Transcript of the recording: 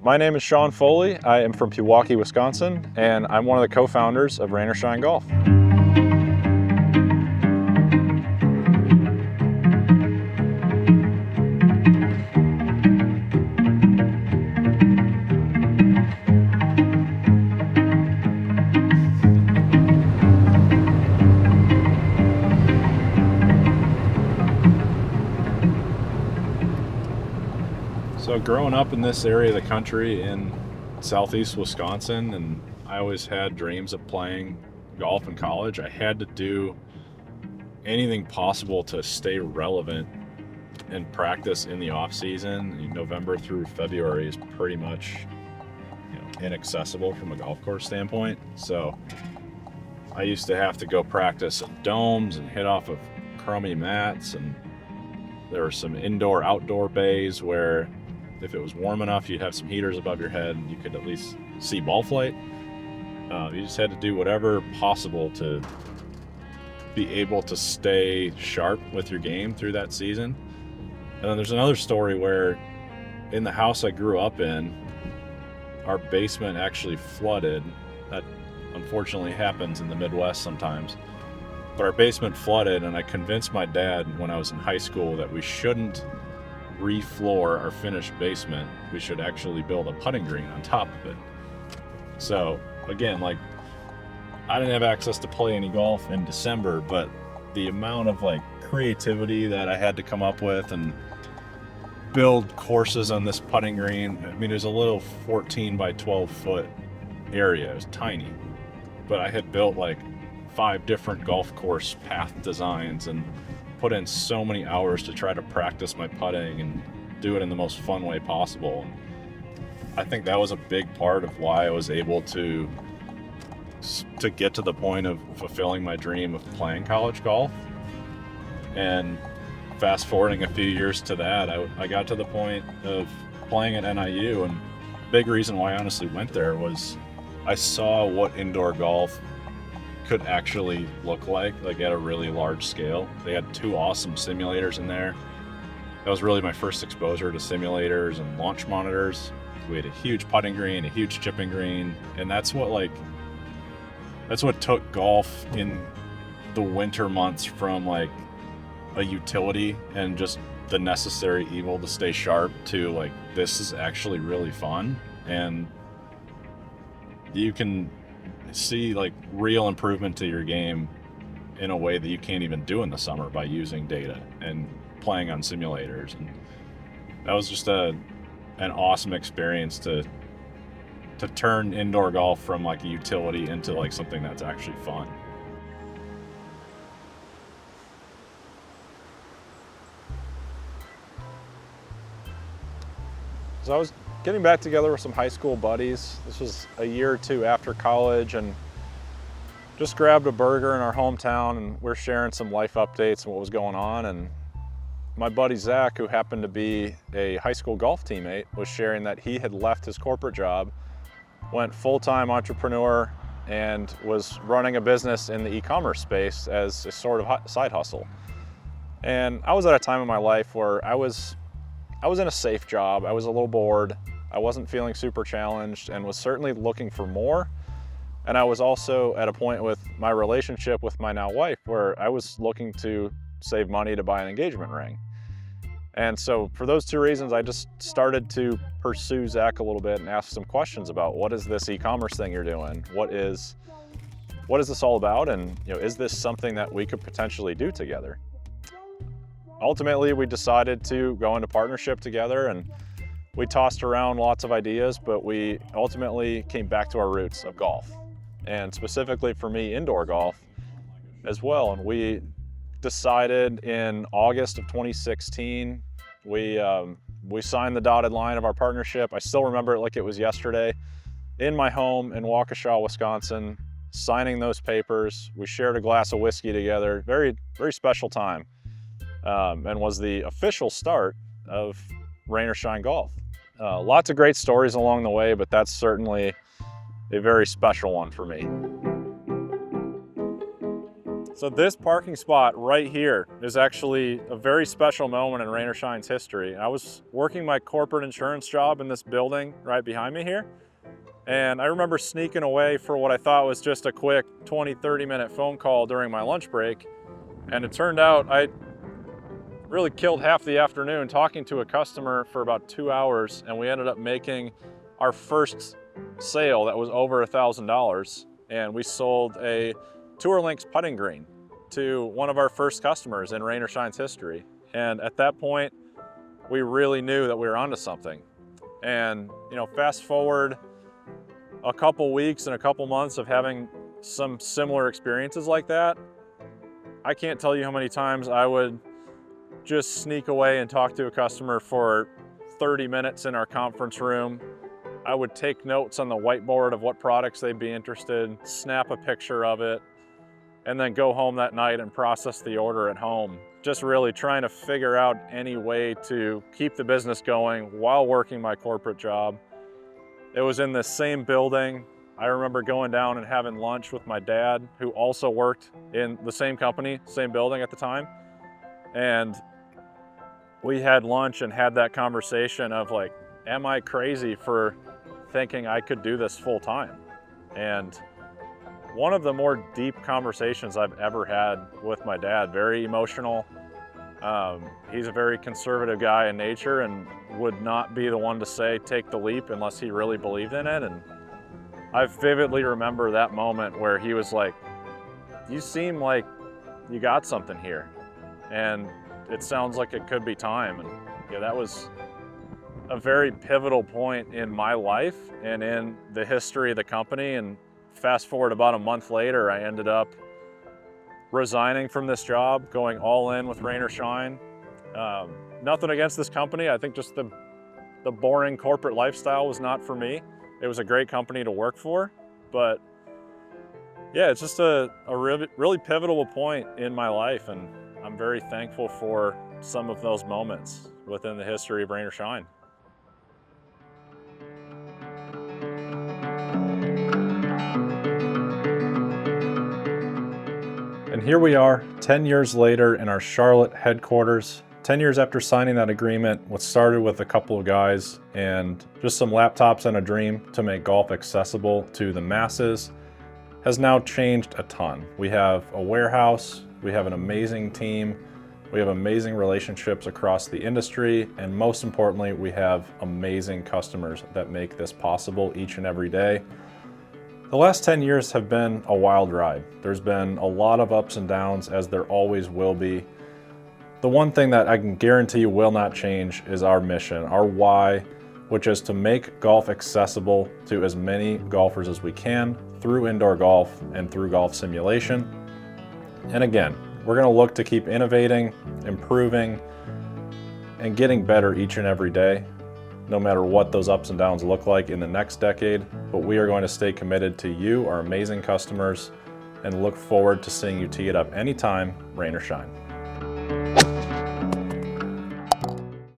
My name is Shawn Foley. I am from Pewaukee, Wisconsin, and I'm one of the co-founders of Rain or Shine Golf. So growing up in this area of the country in southeast Wisconsin, and I always had dreams of playing golf in college, I had to do anything possible to stay relevant and practice in the off season. November through February is pretty much inaccessible from a golf course standpoint. So I used to have to go practice at domes and hit off of crummy mats, and there were some indoor-outdoor bays where if it was warm enough, you'd have some heaters above your head and you could at least see ball flight. You just had to do whatever possible to be able to stay sharp with your game through that season. And then there's another story where in the house I grew up in, our basement actually flooded. That unfortunately happens in the Midwest sometimes. But our basement flooded, and I convinced my dad when I was in high school that we shouldn't re-floor our finished basement. We should actually build a putting green on top of it. So again, I didn't have access to play any golf in December, but the amount of creativity that I had to come up with and build courses on this putting green. I mean, there's a little 14 by 12 foot area. It was tiny, but I had built 5 different golf course path designs and put in so many hours to try to practice my putting and do it in the most fun way possible. I think that was a big part of why I was able to get to the point of fulfilling my dream of playing college golf. And fast forwarding a few years to that, I got to the point of playing at NIU, and big reason why I honestly went there was I saw what indoor golf could actually look like at a really large scale. They had 2 awesome simulators in there. That was really my first exposure to simulators and launch monitors. We had a huge putting green, a huge chipping green, and that's what took golf in the winter months from a utility and just the necessary evil to stay sharp to this is actually really fun, and you can see real improvement to your game in a way that you can't even do in the summer by using data and playing on simulators. And that was just an awesome experience to turn indoor golf from a utility into something that's actually fun. So I was getting back together with some high school buddies. This was a year or 2 after college, and just grabbed a burger in our hometown, and we're sharing some life updates and what was going on. And my buddy Zach, who happened to be a high school golf teammate, was sharing that he had left his corporate job, went full-time entrepreneur, and was running a business in the e-commerce space as a sort of side hustle. And I was at a time in my life where I was in a safe job. I was a little bored. I wasn't feeling super challenged and was certainly looking for more. And I was also at a point with my relationship with my now wife where I was looking to save money to buy an engagement ring. And so for those 2 reasons, I just started to pursue Zach a little bit and ask some questions about what is this e-commerce thing you're doing? What is this all about? And is this something that we could potentially do together? Ultimately, we decided to go into partnership together, and we tossed around lots of ideas, but we ultimately came back to our roots of golf, and specifically for me, indoor golf as well. And we decided in August of 2016, we signed the dotted line of our partnership. I still remember it like it was yesterday, in my home in Waukesha, Wisconsin, signing those papers. We shared a glass of whiskey together. Very, very special time. And was the official start of Rain or Shine Golf. Lots of great stories along the way, but that's certainly a very special one for me. So this parking spot right here is actually a very special moment in Rain or Shine's history. I was working my corporate insurance job in this building right behind me here. And I remember sneaking away for what I thought was just a quick 20-30 minute phone call during my lunch break. And it turned out I really killed half the afternoon talking to a customer for about 2 hours, and we ended up making our first sale that was over $1,000. And we sold a Tour Links putting green to one of our first customers in Rain or Shine's history. And at that point, we really knew that we were onto something. And fast forward a couple weeks and a couple months of having some similar experiences like that, I can't tell you how many times I would just sneak away and talk to a customer for 30 minutes in our conference room. I would take notes on the whiteboard of what products they'd be interested in, snap a picture of it, and then go home that night and process the order at home. Just really trying to figure out any way to keep the business going while working my corporate job. It was in the same building. I remember going down and having lunch with my dad, who also worked in the same company, same building at the time. And we had lunch and had that conversation of like, am I crazy for thinking I could do this full time? And one of the more deep conversations I've ever had with my dad, very emotional. He's a very conservative guy in nature and would not be the one to say, take the leap unless he really believed in it. And I vividly remember that moment where he was like, you seem like you got something here. And it sounds like it could be time. And yeah, that was a very pivotal point in my life and in the history of the company. And fast forward about a month later, I ended up resigning from this job, going all in with Rain or Shine. Nothing against this company. I think just the boring corporate lifestyle was not for me. It was a great company to work for, but yeah, it's just a really pivotal point in my life, and I'm very thankful for some of those moments within the history of Rain or Shine. And here we are, 10 years later in our Charlotte headquarters. 10 years after signing that agreement, what started with a couple of guys and just some laptops and a dream to make golf accessible to the masses has now changed a ton. We have a warehouse, we have an amazing team, we have amazing relationships across the industry, and most importantly, we have amazing customers that make this possible each and every day. The last 10 years have been a wild ride. There's been a lot of ups and downs, as there always will be. The one thing that I can guarantee you will not change is our mission, our why, which is to make golf accessible to as many golfers as we can through indoor golf and through golf simulation. And again, we're going to look to keep innovating, improving, and getting better each and every day, no matter what those ups and downs look like in the next decade. But we are going to stay committed to you, our amazing customers, and look forward to seeing you tee it up anytime, rain or shine.